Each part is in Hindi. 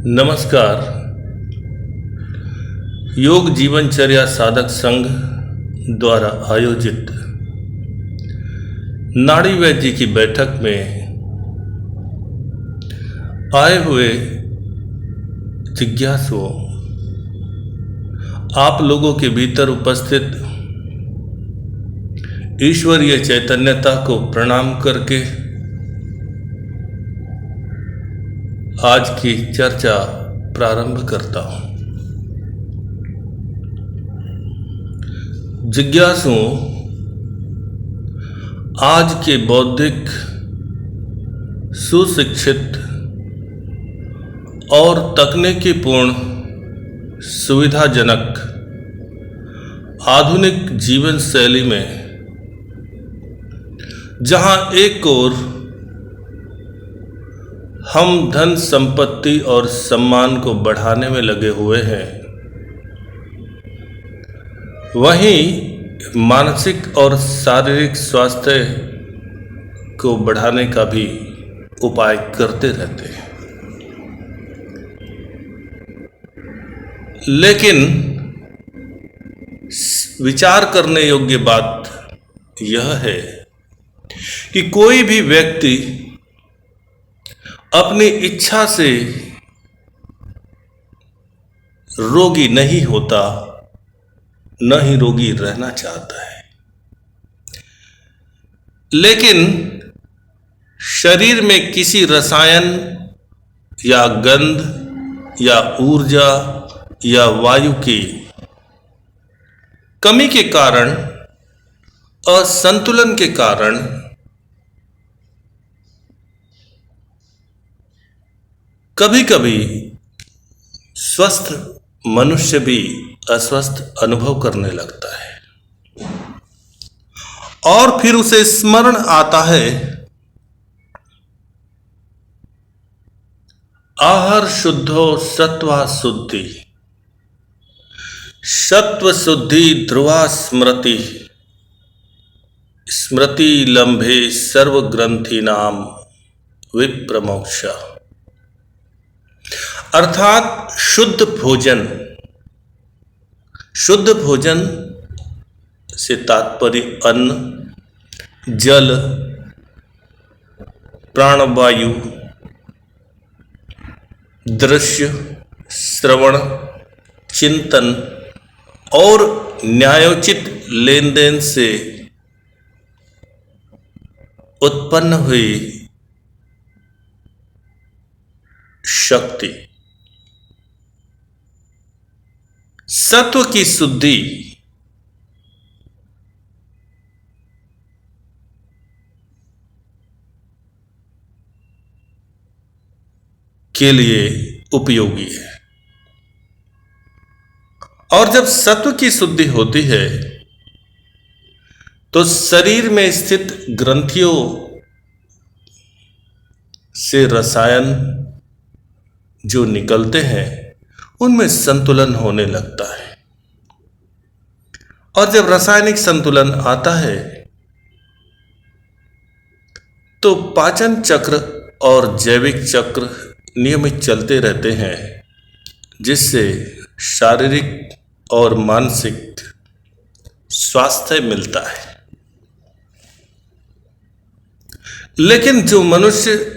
नमस्कार। योग जीवनचर्या साधक संघ द्वारा आयोजित नाड़ी वैद्य की बैठक में आए हुए जिज्ञासुओं, आप लोगों के भीतर उपस्थित ईश्वरीय चैतन्यता को प्रणाम करके आज की चर्चा प्रारंभ करता हूं। जिज्ञासुओं, आज के बौद्धिक, सुशिक्षित और तकनीकीपूर्ण, सुविधाजनक आधुनिक जीवन शैली में जहां एक ओर हम धन संपत्ति और सम्मान को बढ़ाने में लगे हुए हैं, वहीं मानसिक और शारीरिक स्वास्थ्य को बढ़ाने का भी उपाय करते रहते हैं। लेकिन विचार करने योग्य बात यह है कि कोई भी व्यक्ति अपनी इच्छा से रोगी नहीं होता, न ही रोगी रहना चाहता है। लेकिन शरीर में किसी रसायन या गंध या ऊर्जा या वायु की कमी के कारण, असंतुलन के कारण कभी कभी स्वस्थ मनुष्य भी अस्वस्थ अनुभव करने लगता है और फिर उसे स्मरण आता है, आहार शुद्धो सत्वा शुद्धि, सत्व शुद्धि ध्रुवा स्मृति, स्मृति लंभे सर्व ग्रंथि नाम विप्रमोक्ष। अर्थात शुद्ध भोजन, शुद्ध भोजन से तात्पर्य अन्न, जल, प्राणवायु, दृश्य, श्रवण, चिंतन और न्यायोचित लेन देन से उत्पन्न हुई शक्ति। सत्व की शुद्धि के लिए उपयोगी है, और जब सत्व की शुद्धि होती है तो शरीर में स्थित ग्रंथियों से रसायन जो निकलते हैं उनमें संतुलन होने लगता है, और जब रासायनिक संतुलन आता है तो पाचन चक्र और जैविक चक्र नियमित चलते रहते हैं, जिससे शारीरिक और मानसिक स्वास्थ्य मिलता है। लेकिन जो मनुष्य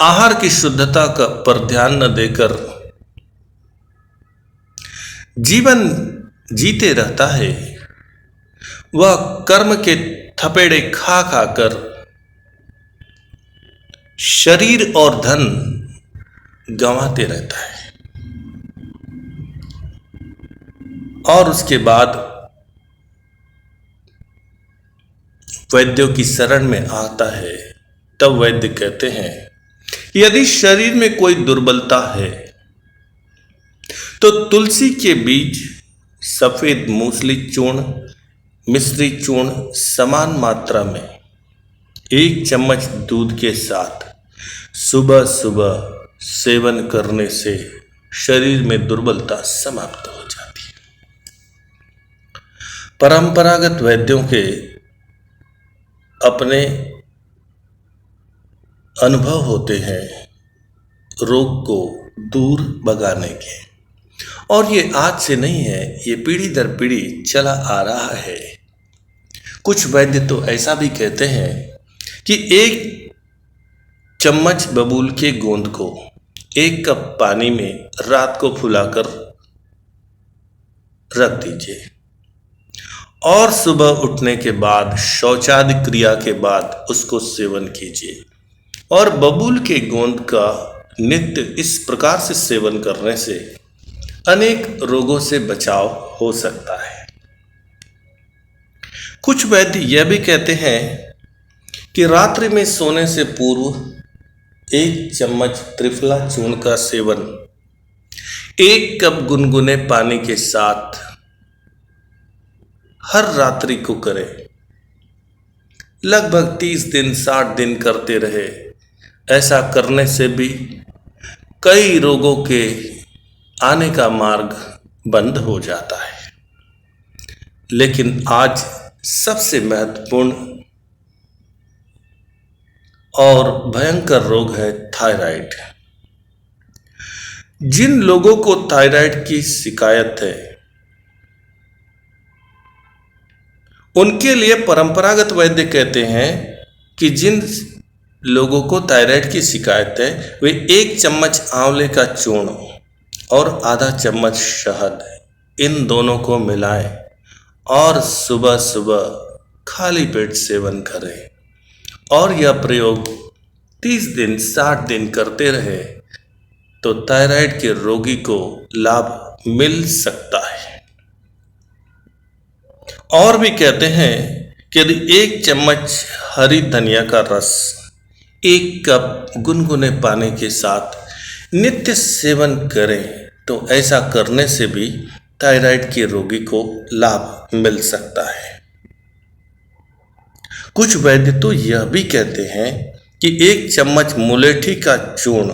आहार की शुद्धता का पर ध्यान न देकर जीवन जीते रहता है, वह कर्म के थपेड़े खा खाकर शरीर और धन गंवाते रहता है, और उसके बाद वैद्यों की शरण में आता है। तब वैद्य कहते हैं, यदि शरीर में कोई दुर्बलता है तो तुलसी के बीज, सफेद मूसली चूर्ण, मिश्री चूर्ण समान मात्रा में 1 चम्मच दूध के साथ सुबह सुबह सेवन करने से शरीर में दुर्बलता समाप्त हो जाती है। परंपरागत वैद्यों के अपने अनुभव होते हैं रोग को दूर भगाने के। और ये आज से नहीं है, ये पीढ़ी दर पीढ़ी चला आ रहा है। कुछ वैद्य तो ऐसा भी कहते हैं कि एक चम्मच बबूल के गोंद को 1 कप पानी में रात को फुलाकर रख दीजिए और सुबह उठने के बाद शौचादि क्रिया के बाद उसको सेवन कीजिए। और बबूल के गोंद का नित्य इस प्रकार से सेवन करने से अनेक रोगों से बचाव हो सकता है। कुछ वैद्य यह भी कहते हैं कि रात्रि में सोने से पूर्व 1 चम्मच त्रिफला चूर्ण का सेवन 1 कप गुनगुने पानी के साथ हर रात्रि को करें। लगभग 30 दिन 60 दिन करते रहे। ऐसा करने से भी कई रोगों के आने का मार्ग बंद हो जाता है। लेकिन आज सबसे महत्वपूर्ण और भयंकर रोग है थायराइड। जिन लोगों को थायराइड की शिकायत है उनके लिए परंपरागत वैद्य कहते हैं कि जिन लोगों को थायराइड की शिकायत है वे 1 चम्मच आंवले का चूर्ण और आधा चम्मच शहद, इन दोनों को मिलाएं और सुबह सुबह खाली पेट सेवन करें। और यह प्रयोग 30 दिन 60 दिन करते रहे तो थायराइड के रोगी को लाभ मिल सकता है। और भी कहते हैं कि यदि 1 चम्मच हरी धनिया का रस 1 कप गुनगुने पानी के साथ नित्य सेवन करें तो ऐसा करने से भी थायराइड के रोगी को लाभ मिल सकता है। कुछ वैद्य तो यह भी कहते हैं कि 1 चम्मच मुलेठी का चूर्ण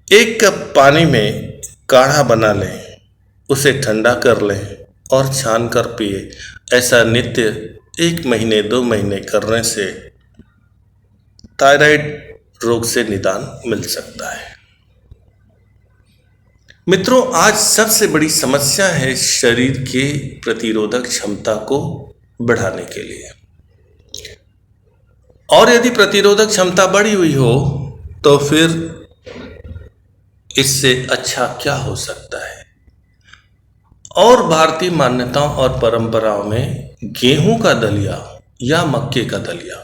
1 कप पानी में काढ़ा बना लें, उसे ठंडा कर लें और छान कर पिए। ऐसा नित्य 1 महीने 2 महीने करने से थायराइड रोग से निदान मिल सकता है। मित्रों, आज सबसे बड़ी समस्या है शरीर के प्रतिरोधक क्षमता को बढ़ाने के लिए। और यदि प्रतिरोधक क्षमता बढ़ी हुई हो तो फिर इससे अच्छा क्या हो सकता है। और भारतीय मान्यताओं और परंपराओं में गेहूं का दलिया या मक्के का दलिया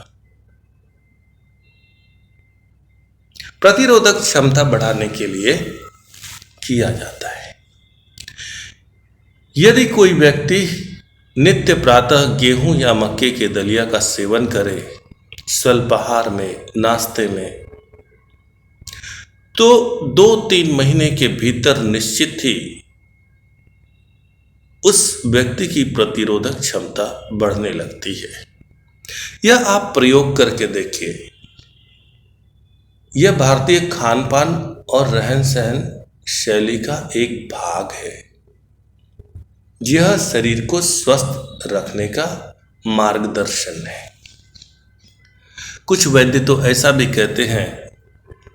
प्रतिरोधक क्षमता बढ़ाने के लिए किया जाता है। यदि कोई व्यक्ति नित्य प्रातः गेहूं या मक्के के दलिया का सेवन करे स्वल्पाहार में, नाश्ते में, तो 2-3 महीने के भीतर निश्चित ही उस व्यक्ति की प्रतिरोधक क्षमता बढ़ने लगती है। यह आप प्रयोग करके देखिए। यह भारतीय खान पान और रहन सहन शैली का एक भाग है। यह शरीर को स्वस्थ रखने का मार्गदर्शन है। कुछ वैद्य तो ऐसा भी कहते हैं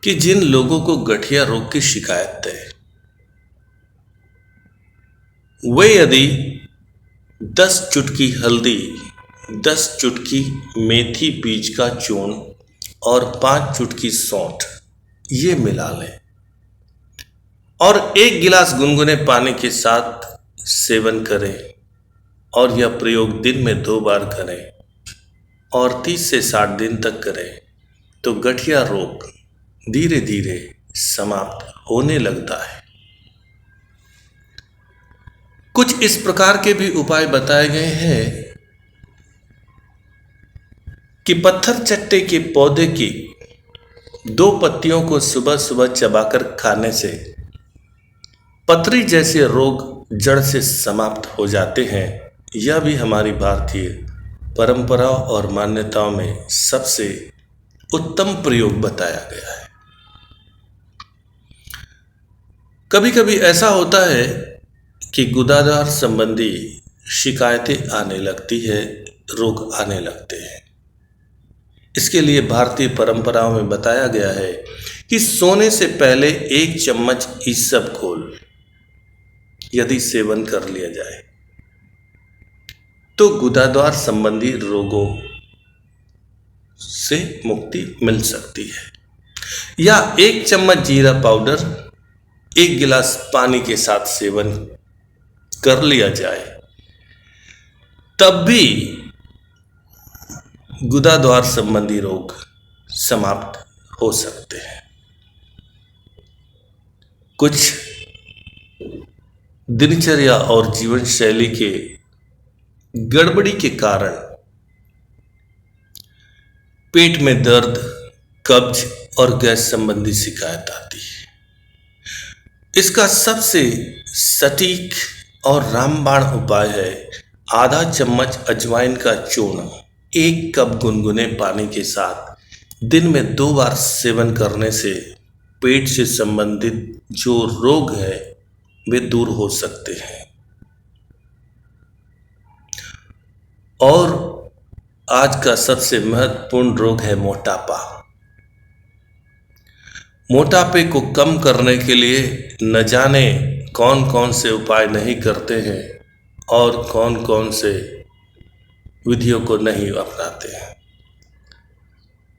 कि जिन लोगों को गठिया रोग की शिकायत है वे यदि 10 चुटकी हल्दी, 10 चुटकी मेथी बीज का चूर्ण और 5 चुटकी सौंठ ये मिला लें और 1 गिलास गुनगुने पानी के साथ सेवन करें और यह प्रयोग दिन में 2 बार करें और 30 से 60 दिन तक करें तो गठिया रोग धीरे धीरे समाप्त होने लगता है। कुछ इस प्रकार के भी उपाय बताए गए हैं कि पत्थर चट्टे के पौधे की 2 पत्तियों को सुबह सुबह चबाकर खाने से पथरी जैसे रोग जड़ से समाप्त हो जाते हैं। यह भी हमारी भारतीय परंपराओं और मान्यताओं में सबसे उत्तम प्रयोग बताया गया है। कभी कभी ऐसा होता है कि गुदादार संबंधी शिकायतें आने लगती है, रोग आने लगते हैं। इसके लिए भारतीय परंपराओं में बताया गया है कि सोने से पहले 1 चम्मच ईसबगोल यदि सेवन कर लिया जाए तो गुदाद्वार संबंधी रोगों से मुक्ति मिल सकती है। या 1 चम्मच जीरा पाउडर 1 गिलास पानी के साथ सेवन कर लिया जाए तब भी गुदाद्वार संबंधी रोग समाप्त हो सकते हैं। कुछ दिनचर्या और जीवन शैली के गड़बड़ी के कारण पेट में दर्द, कब्ज और गैस संबंधी शिकायत आती है। इसका सबसे सटीक और रामबाण उपाय है आधा चम्मच अजवाइन का चूर्ण 1 कप गुनगुने पानी के साथ दिन में 2 बार सेवन करने से पेट से संबंधित जो रोग है वे दूर हो सकते हैं। और आज का सबसे महत्वपूर्ण रोग है मोटापा। मोटापे को कम करने के लिए न जाने कौन कौन से उपाय नहीं करते हैं और कौन कौन से विधियों को नहीं अपनाते हैं,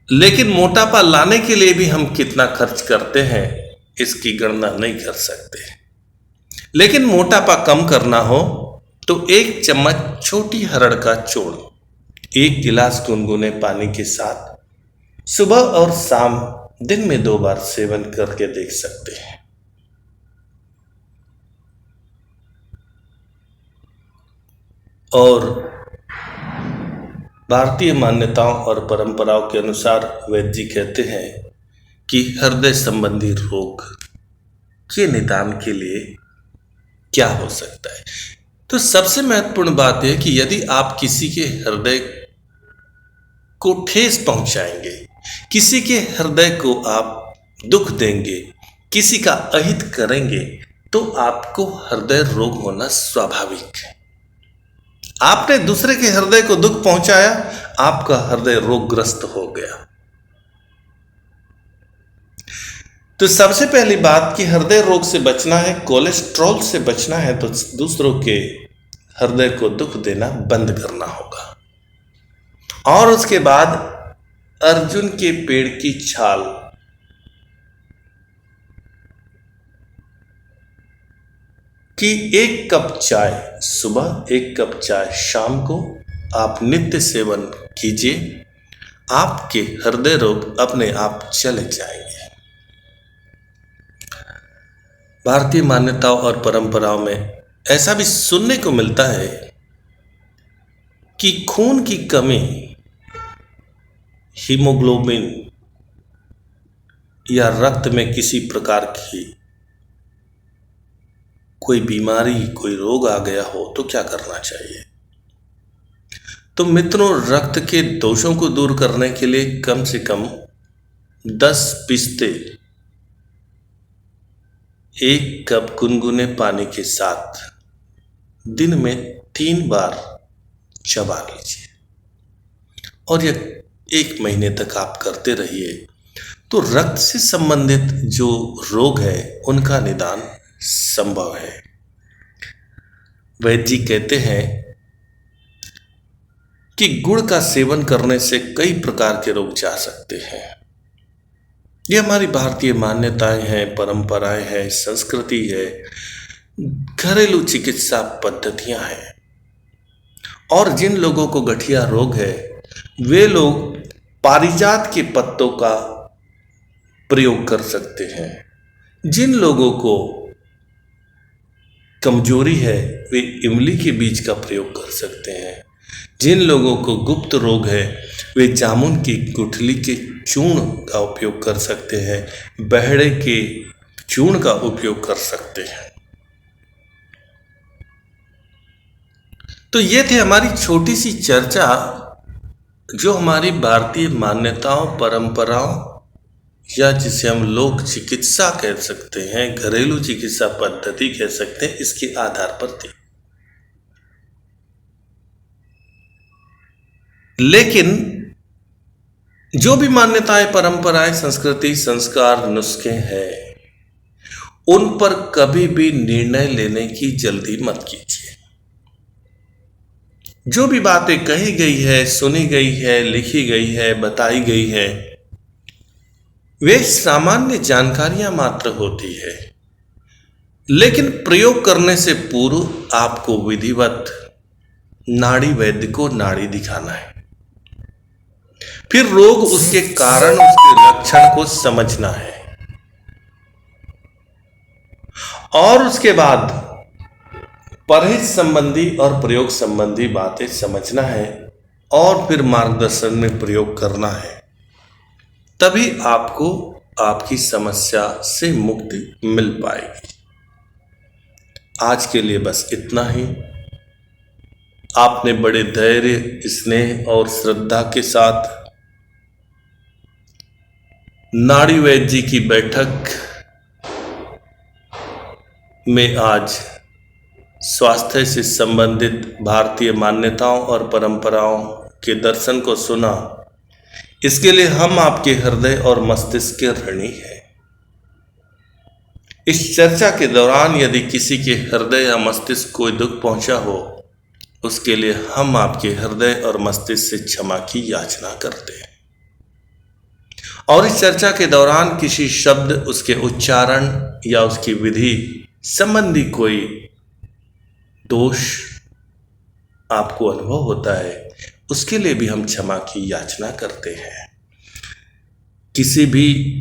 लेकिन मोटापा लाने के लिए भी हम कितना खर्च करते हैं इसकी गणना नहीं कर सकते। लेकिन मोटापा कम करना हो तो 1 चम्मच छोटी हरड़ का चूर्ण 1 गिलास गुनगुने पानी के साथ सुबह और शाम दिन में 2 बार सेवन करके देख सकते हैं। और भारतीय मान्यताओं और परंपराओं के अनुसार वैद्य जी कहते हैं कि हृदय संबंधी रोग के निदान के लिए क्या हो सकता है। तो सबसे महत्वपूर्ण बात यह कि यदि आप किसी के हृदय को ठेस पहुंचाएंगे, किसी के हृदय को आप दुख देंगे, किसी का अहित करेंगे तो आपको हृदय रोग होना स्वाभाविक है। आपने दूसरे के हृदय को दुख पहुंचाया, आपका हृदय रोगग्रस्त हो गया। तो सबसे पहली बात कि हृदय रोग से बचना है, कोलेस्ट्रॉल से बचना है तो दूसरों के हृदय को दुख देना बंद करना होगा। और उसके बाद अर्जुन के पेड़ की छाल कि 1 कप चाय सुबह 1 कप चाय शाम को आप नित्य सेवन कीजिए, आपके हृदय रोग अपने आप चले जाएंगे। भारतीय मान्यताओं और परंपराओं में ऐसा भी सुनने को मिलता है कि खून की कमी, हीमोग्लोबिन या रक्त में किसी प्रकार की कोई बीमारी, कोई रोग आ गया हो तो क्या करना चाहिए। तो मित्रों, रक्त के दोषों को दूर करने के लिए कम से कम 10 पिस्ते 1 कप गुनगुने पानी के साथ दिन में 3 बार चबा लीजिए और यह 1 महीने तक आप करते रहिए तो रक्त से संबंधित जो रोग है उनका निदान संभव है। वैद्य जी कहते हैं कि गुड़ का सेवन करने से कई प्रकार के रोग जा सकते हैं। ये हमारी भारतीय मान्यताएं हैं, परंपराएं हैं, संस्कृति है, घरेलू चिकित्सा पद्धतियां हैं। और जिन लोगों को गठिया रोग है वे लोग पारिजात के पत्तों का प्रयोग कर सकते हैं। जिन लोगों को कमजोरी है वे इमली के बीज का प्रयोग कर सकते हैं। जिन लोगों को गुप्त रोग है वे जामुन की गुठली के चूर्ण का उपयोग कर सकते हैं, बहड़े के चूर्ण का उपयोग कर सकते हैं। तो ये थी हमारी छोटी सी चर्चा जो हमारी भारतीय मान्यताओं, परंपराओं या जिसे हम लोक चिकित्सा कह सकते हैं, घरेलू चिकित्सा पद्धति कह सकते हैं, इसके आधार पर थी। लेकिन जो भी मान्यताएं, परंपराएं, संस्कृति, संस्कार, नुस्खे हैं, उन पर कभी भी निर्णय लेने की जल्दी मत कीजिए। जो भी बातें कही गई है, सुनी गई है, लिखी गई है, बताई गई है, वे सामान्य जानकारियां मात्र होती है, लेकिन प्रयोग करने से पूर्व आपको विधिवत नाड़ी वैद्य को नाड़ी दिखाना है। फिर रोग, उसके कारण, उसके लक्षण को समझना है और उसके बाद परहेज संबंधी और प्रयोग संबंधी बातें समझना है और फिर मार्गदर्शन में प्रयोग करना है। तभी आपको आपकी समस्या से मुक्ति मिल पाएगी। आज के लिए बस इतना ही। आपने बड़े धैर्य, स्नेह और श्रद्धा के साथ नाड़ी वैद्य जी की बैठक में आज स्वास्थ्य से संबंधित भारतीय मान्यताओं और परंपराओं के दर्शन को सुना। इसके लिए हम आपके हृदय और मस्तिष्क के ऋणी हैं। इस चर्चा के दौरान यदि किसी के हृदय या मस्तिष्क को कोई दुख पहुंचा हो, उसके लिए हम आपके हृदय और मस्तिष्क से क्षमा की याचना करते हैं। और इस चर्चा के दौरान किसी शब्द, उसके उच्चारण या उसकी विधि संबंधी कोई दोष आपको अनुभव होता है, उसके लिए भी हम क्षमा की याचना करते हैं। किसी भी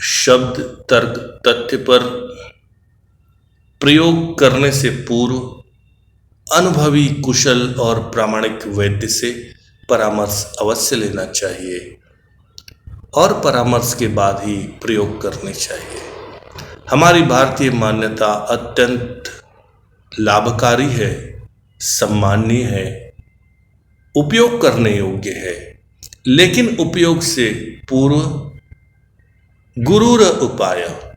शब्द, तर्क, तथ्य पर प्रयोग करने से पूर्व अनुभवी, कुशल और प्रामाणिक वैद्य से परामर्श अवश्य लेना चाहिए और परामर्श के बाद ही प्रयोग करने चाहिए। हमारी भारतीय मान्यता अत्यंत लाभकारी है, सम्माननीय है, उपयोग करने योग्य है, लेकिन उपयोग से पूर्व गुरुर उपाय,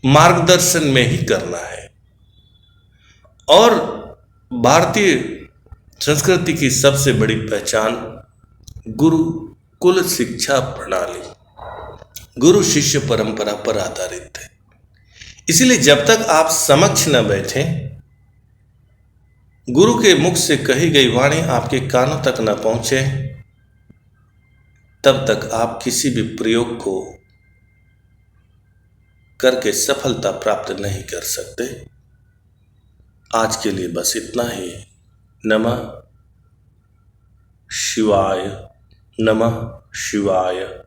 मार्गदर्शन में ही करना है। और भारतीय संस्कृति की सबसे बड़ी पहचान गुरुकुल शिक्षा प्रणाली, गुरु शिष्य परंपरा पर आधारित है। इसलिए जब तक आप समक्ष न बैठें, गुरु के मुख से कही गई वाणी आपके कानों तक न पहुंचे, तब तक आप किसी भी प्रयोग को करके सफलता प्राप्त नहीं कर सकते। आज के लिए बस इतना ही। नमः शिवाय, नमः शिवाय।